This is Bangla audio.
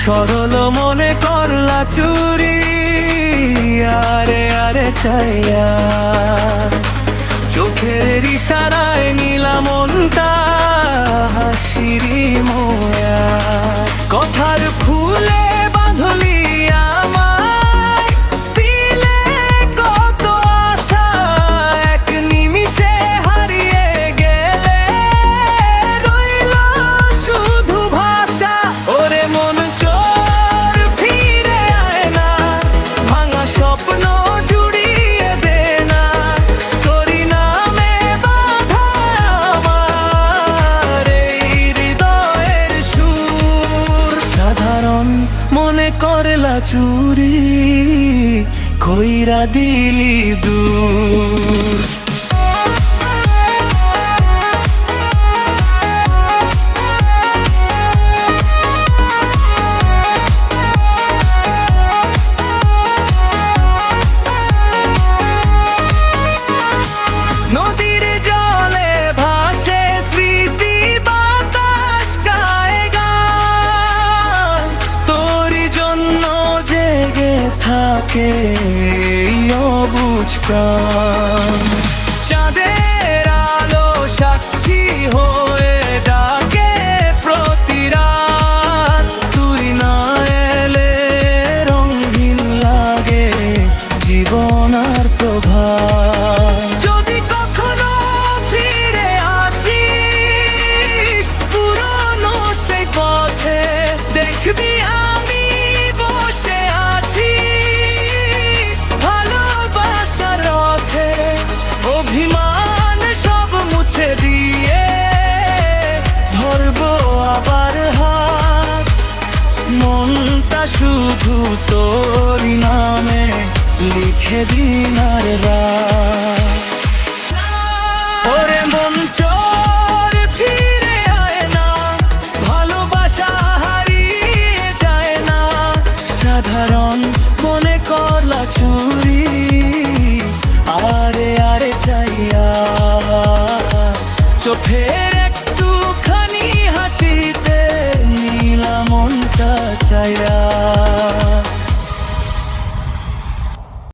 সরল মনে করলা চুরি, আরে আরে চাইয়া চোখের ইশারায় নিলাম মনটা হাসিরি মোয়া। কথার ফুলে বাঁধলি আমায়, দিলে কত আশা, এক নিমিষে হারিয়ে গেলে রইল শুধু ভাষা। ওরে মন চোর ফিরে আয় না, ভাঙা স্বপ্ন জুড়িয়ে দে না, তোরি নামে বাঁধা আমার এই হৃদয়ের সুর। সাধারণ মনে করলা চুরি, কইরা দিলি দূর। নদীর জলে ভাসে স্মৃতি, বাতাস গায়ে গান, তোরই জন্য জেগে থাকে এই অবুঝ প্রাণ। চাঁদের আলো সাক্ষী হয়ে ডাকে প্রতি রাত, তুই না এলে রঙিন লাগে জীবন আর প্রভাত। যদি কখনো ফিরে আসিস পুরনো সেই পথে, দেখবি আমি বসে আছি ভালোবাসার রথে। অভিমান সব মুছে দিয়ে ধরবো আবার হাত, মনটা শুধু তোরই নামে লিখে দিন আর রাত। ওরে মন চোর ফিরে আয় না, ভালোবাসা হারিয়ে যায় না, সাধারণ মনে করলা চুরি, আরে আরে চাইয়া চোখের একটুখানি হাসিতে নিলাম মনটা চাইয়া।